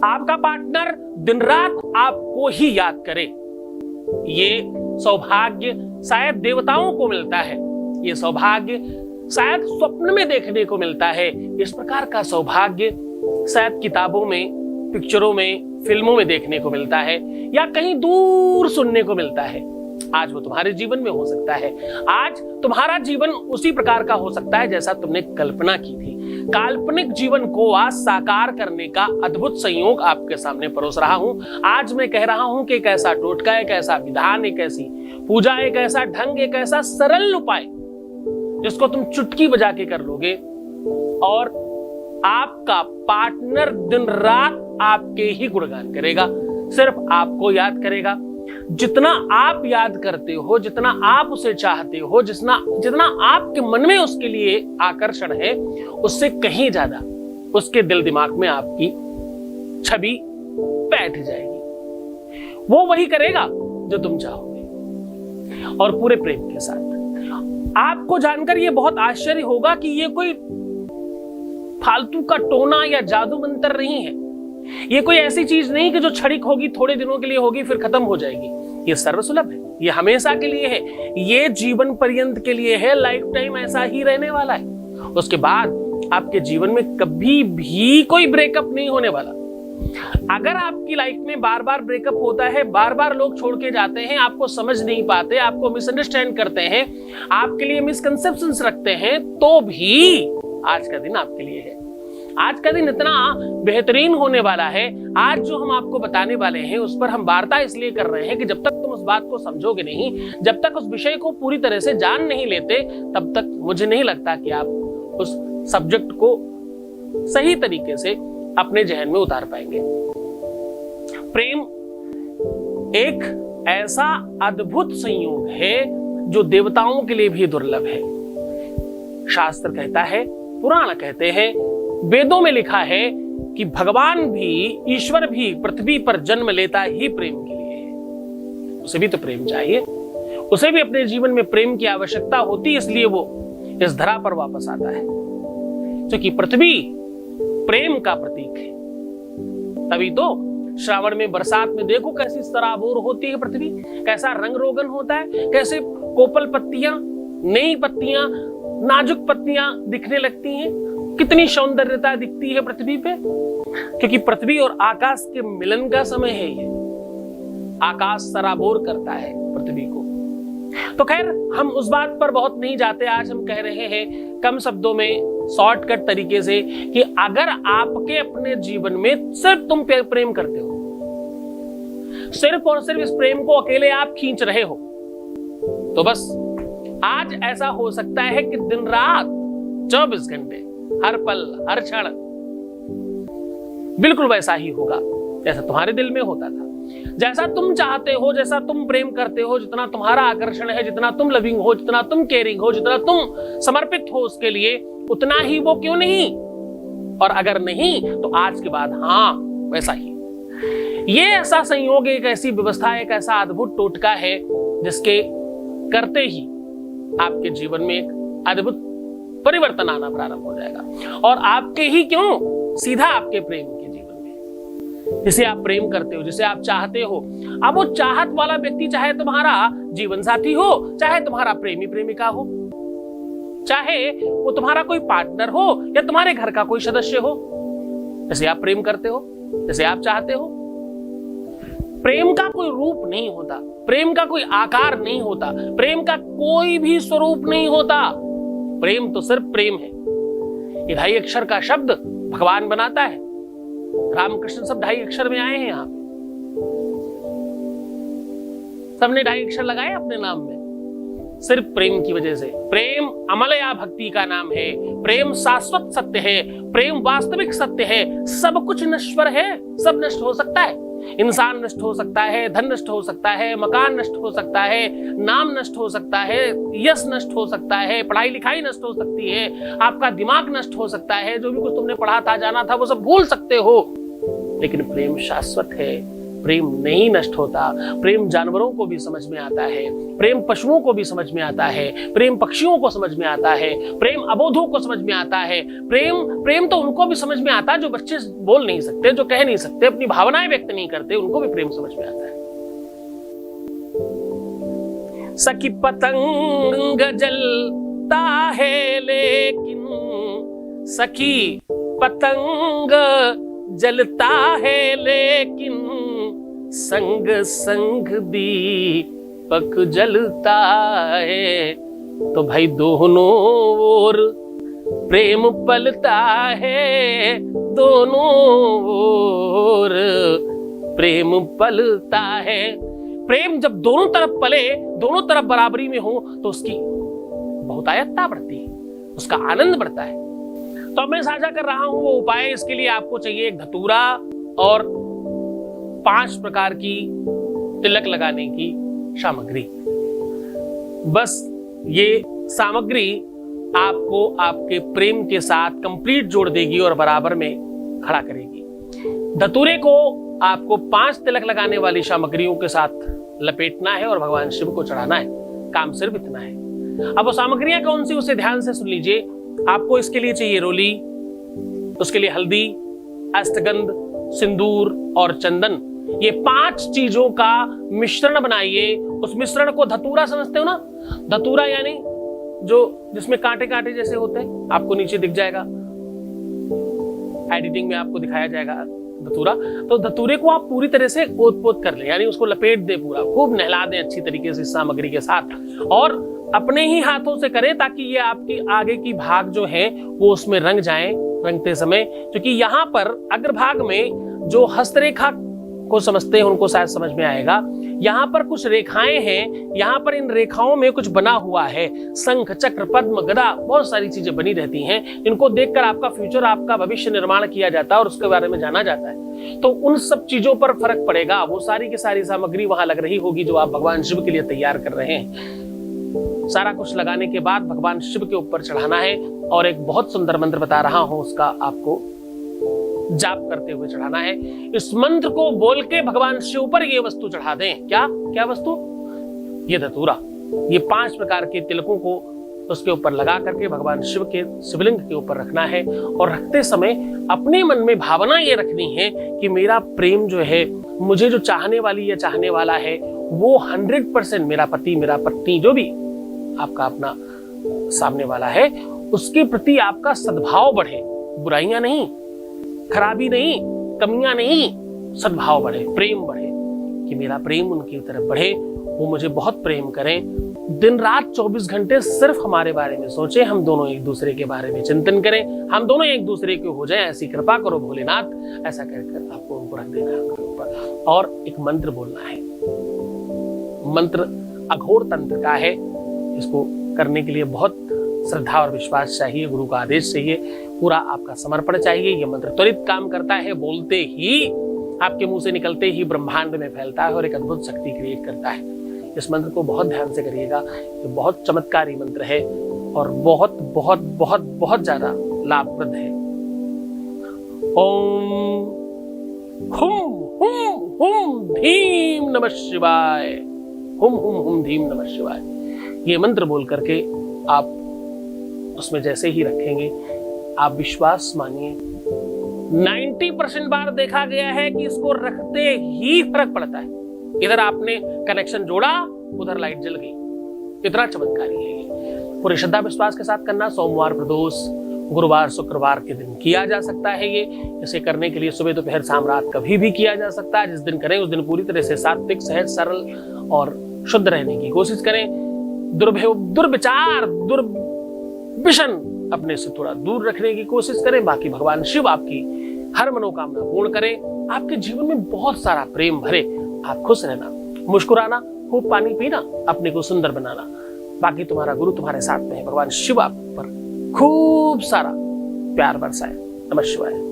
आपका पार्टनर दिन रात आपको ही याद करे। ये सौभाग्य शायद देवताओं को मिलता है, ये सौभाग्य शायद स्वप्न में देखने को मिलता है। इस प्रकार का सौभाग्य शायद किताबों में, पिक्चरों में, फिल्मों में देखने को मिलता है या कहीं दूर सुनने को मिलता है। आज वो तुम्हारे जीवन में हो सकता है। आज तुम्हारा जीवन उसी प्रकार का हो सकता है जैसा तुमने कल्पना की थी। काल्पनिक जीवन को आज साकार करने का अद्भुत संयोग आपके सामने परोस रहा हूं। आज मैं कह रहा हूं कि एक ऐसा टोटका, एक ऐसा विधान, एक ऐसी पूजा, एक ऐसा ढंग, एक ऐसा सरल उपाय जिसको तुम चुटकी बजा के कर लोगे और आपका पार्टनर दिन रात आपके ही गुणगान करेगा, सिर्फ आपको याद करेगा। जितना आप याद करते हो, जितना आप उसे चाहते हो, जितना आपके मन में उसके लिए आकर्षण है, उससे कहीं ज्यादा उसके दिल दिमाग में आपकी छवि बैठ जाएगी। वो वही करेगा जो तुम चाहोगे और पूरे प्रेम के साथ। आपको जानकर यह बहुत आश्चर्य होगा कि यह कोई फालतू का टोना या जादू मंत्र नहीं है। ये कोई ऐसी चीज नहीं कि जो क्षणिक होगी, थोड़े दिनों के लिए होगी, फिर खत्म हो जाएगी। ये सर्वसुलभ है, ये हमेशा के लिए है, ये जीवन पर्यंत के लिए है, लाइफ टाइम ऐसा ही रहने वाला है। उसके बाद आपके जीवन में कभी भी कोई ब्रेकअप नहीं होने वाला। अगर आपकी लाइफ में बार बार ब्रेकअप होता है, बार बार लोग छोड़ के जाते हैं, आपको समझ नहीं पाते, आपको मिसअंडरस्टैंड करते हैं, आपके लिए मिसकंसेप्शंस रखते हैं, तो भी आज का दिन आपके लिए है। आज का दिन इतना बेहतरीन होने वाला है। आज जो हम आपको बताने वाले हैं उस पर हम वार्ता इसलिए कर रहे हैं कि जब तक तुम उस बात को समझोगे नहीं, जब तक उस विषय को पूरी तरह से जान नहीं लेते, तब तक मुझे नहीं लगता कि आप उस सब्जेक्ट को सही तरीके से अपने जहन में उतार पाएंगे। प्रेम एक ऐसा अद्भुत संयोग है जो देवताओं के लिए भी दुर्लभ है। शास्त्र कहता है, पुराण कहते हैं, वेदों में लिखा है कि भगवान भी, ईश्वर भी पृथ्वी पर जन्म लेता ही प्रेम के लिए है। उसे भी तो प्रेम चाहिए, उसे भी अपने जीवन में प्रेम की आवश्यकता होती, इसलिए वो इस धरा पर वापस आता है, क्योंकि पृथ्वी प्रेम का प्रतीक है। तभी तो श्रावण में, बरसात में देखो कैसी सराबोर होती है पृथ्वी, कैसा रंग रोगन होता है, कैसे कोपल पत्तियां, नई पत्तियां, नाजुक पत्तियां दिखने लगती हैं, कितनी सौंदर्यता दिखती है पृथ्वी पे, क्योंकि पृथ्वी और आकाश के मिलन का समय है। ये आकाश सराबोर करता है पृथ्वी को। तो खैर, हम उस बात पर बहुत नहीं जाते। आज हम कह रहे हैं कम शब्दों में, शॉर्टकट तरीके से, कि अगर आपके अपने जीवन में सिर्फ तुम प्रेम करते हो, सिर्फ और सिर्फ इस प्रेम को अकेले आप खींच रहे हो, तो बस आज ऐसा हो सकता है कि दिन रात 24 घंटे, हर पल, हर क्षण बिल्कुल वैसा ही होगा जैसा तुम्हारे दिल में होता था, जैसा तुम चाहते हो, जैसा तुम प्रेम करते हो, जितना तुम्हारा आकर्षण है, जितना तुम लविंग हो, जितना तुम केयरिंग हो, जितना तुम समर्पित हो उसके लिए, उतना ही वो क्यों नहीं? और अगर नहीं तो आज के बाद हाँ वैसा ही। ये ऐसा संयोग, एक ऐसी व्यवस्था, एक ऐसा अद्भुत टोटका है जिसके करते ही आपके जीवन में एक अद्भुत परिवर्तन आना प्रारंभ हो जाएगा। और आपके ही क्यों, सीधा आपके प्रेम के जीवन में, जिसे आप प्रेम करते हो, जिसे आप चाहते हो। अब वो चाहत वाला व्यक्ति चाहे तुम्हारा जीवन साथी हो, चाहे तुम्हारा प्रेमी प्रेमिका हो, चाहे वो तुम्हारा कोई पार्टनर हो या तुम्हारे घर का कोई सदस्य हो, जैसे आप प्रेम करते हो, जैसे आप चाहते हो। प्रेम का कोई रूप नहीं होता, प्रेम का कोई आकार नहीं होता, प्रेम का कोई भी स्वरूप नहीं होता। प्रेम तो सिर्फ प्रेम है। ये 2.5 अक्षर का शब्द भगवान बनाता है। रामकृष्ण सब 2.5 अक्षर में आए हैं। यहाँ पे सबने 2.5 अक्षर लगाए अपने नाम में, सिर्फ प्रेम की वजह से। प्रेम अमलया भक्ति का नाम है, प्रेम शाश्वत सत्य है, प्रेम वास्तविक सत्य है। सब कुछ नश्वर है, सब नष्ट हो सकता है। इंसान नष्ट हो सकता है, धन नष्ट हो सकता है, मकान नष्ट हो सकता है, नाम नष्ट हो सकता है, यश नष्ट हो सकता है, पढ़ाई लिखाई नष्ट हो सकती है, आपका दिमाग नष्ट हो सकता है, जो भी कुछ तुमने पढ़ा था, जाना था, वो सब भूल सकते हो। लेकिन प्रेम शाश्वत है, प्रेम नहीं नष्ट होता। प्रेम जानवरों को भी समझ में आता है, प्रेम पशुओं को भी समझ में आता है, प्रेम पक्षियों को समझ में आता है, प्रेम अबोधों को समझ में आता है। प्रेम तो उनको भी समझ में आता है जो बच्चे बोल नहीं सकते, जो कह नहीं सकते, अपनी भावनाएं व्यक्त नहीं करते, उनको भी प्रेम समझ में आता है। सखी पतंग जलता है लेकिन, सखी पतंग जलता है लेकिन, संग संग दीपक जलता है। तो भाई दोनों ओर प्रेम पलता है, दोनों ओर प्रेम पलता है। प्रेम जब दोनों तरफ पले, दोनों तरफ बराबरी में हो, तो उसकी बहुतायतता बढ़ती है, उसका आनंद बढ़ता है। तो मैं साझा कर रहा हूं वो उपाय। इसके लिए आपको चाहिए एक धतूरा और 5 प्रकार की तिलक लगाने की सामग्री। बस ये सामग्री आपको आपके प्रेम के साथ कंप्लीट जोड़ देगी और बराबर में खड़ा करेगी। धतूरे को आपको 5 तिलक लगाने वाली सामग्रियों के साथ लपेटना है और भगवान शिव को चढ़ाना है। काम सिर्फ इतना है। अब वो सामग्रियां कौन सी, उसे ध्यान से सुन लीजिए। आपको इसके लिए चाहिए रोली, उसके लिए हल्दी, अष्टगंध, सिंदूर और चंदन। ये 5 चीजों का मिश्रण बनाइए। उस मिश्रण को धतूरा समझते हो ना? धतूरा यानी जो जिसमें कांटे कांटे जैसे होते हैं, आपको नीचे दिख जाएगा, एडिटिंग में आपको दिखाया जाएगा धतूरा। तो धतूरे को आप पूरी तरह से ओत-पोत कर लें, यानी उसको लपेट दें, पूरा खूब नहला दें अच्छी तरीके से इस सामग्री के साथ, और अपने ही हाथों से करें ताकि ये आपकी आगे की भाग जो है वो उसमें रंग जाए रंगते समय। क्योंकि यहाँ पर अग्रभाग में जो हस्तरेखा को समझते हैं उनको शायद समझ में आएगा। यहाँ पर कुछ रेखाएं हैं, यहाँ पर इन रेखाओं में कुछ बना हुआ है, शंख, चक्र, पद्म, गदा, बहुत सारी चीजें बनी रहती हैं। इनको देखकर आपका फ्यूचर, आपका भविष्य निर्माण किया जाता है और उसके बारे में जाना जाता है। तो उन सब चीजों पर फर्क पड़ेगा। वो सारी की सारी सामग्री वहां लग रही होगी जो आप भगवान शिव के लिए तैयार कर रहे हैं। सारा कुछ लगाने के बाद भगवान शिव के ऊपर चढ़ाना है और एक बहुत सुंदर मंत्र बता रहा हूं, उसका आपको जाप करते हुए चढ़ाना है। इस मंत्र को बोल के भगवान शिव पर ये वस्तु चढ़ा दें। क्या क्या वस्तु? ये धतूरा। ये 5 प्रकार के तिलकों को उसके ऊपर लगा करके भगवान शिव के शिवलिंग के ऊपर रखना है। और रखते समय अपने मन में भावना ये रखनी है कि मेरा प्रेम जो है, मुझे जो चाहने वाली या चाहने वाला है, वो 100% मेरा पति, मेरा पत्नी, जो भी आपका अपना सामने वाला है, उसके प्रति आपका सद्भाव बढ़े। बुराइयां नहीं, खराबी नहीं, कमियां नहीं, सद्भाव बढ़े, प्रेम बढ़े, कि मेरा प्रेम उनकी तरफ बढ़े, वो मुझे बहुत प्रेम करें। दिन रात 24 घंटे सिर्फ हमारे बारे में सोचें, हम दोनों एक दूसरे के बारे में चिंतन करें, हम दोनों एक दूसरे के हो जाएं, ऐसी कृपा करो भोलेनाथ। ऐसा कहकर आपको उनको रख देना है उनके ऊपर और एक मंत्र बोलना है। मंत्र अघोर तंत्र का है। इसको करने के लिए बहुत श्रद्धा और विश्वास चाहिए, गुरु का आदेश चाहिए, पूरा आपका समर्पण चाहिए। यह मंत्र त्वरित काम करता है, बोलते ही, आपके मुंह से निकलते ही ब्रह्मांड में फैलता है और एक अद्भुत शक्ति क्रिएट करता है। इस मंत्र को बहुत ध्यान से करिएगा। ये बहुत चमत्कारी मंत्र है और बहुत बहुत बहुत बहुत ज्यादा लाभप्रद है। ओम हुम हुम हुम धीम नमः शिवाय, हुम हुम हुम धीम नमः शिवाय। ये मंत्र बोल करके आप उसमें जैसे ही रखेंगे, आप विश्वास मानिए 90% बार देखा गया है कि इसको रखते ही फर्क पड़ता है। इधर आपने कनेक्शन जोड़ा, उधर लाइट जल गई। इतना चमत्कारी है ये। पूरे श्रद्धा विश्वास के साथ करना। सोमवार, प्रदोष, गुरुवार, शुक्रवार के दिन किया जा सकता है ये। इसे करने के लिए सुबह, दोपहर, शाम, रात कभी भी किया जा सकता है। जिस दिन करें उस दिन पूरी तरह से सात्विक, सहज, सरल और शुद्ध रहने की कोशिश करें। दुर्विचार, दुर्विशन अपने से थोड़ा दूर रखने की कोशिश करें। बाकी भगवान शिव आपकी हर मनोकामना पूर्ण करें। आपके जीवन में बहुत सारा प्रेम भरे। आप खुश रहना, मुस्कुराना, खूब पानी पीना, अपने को सुंदर बनाना। बाकी तुम्हारा गुरु तुम्हारे साथ में है। भगवान शिव आप पर खूब सारा प्यार बरसाए। नमः शिवाय।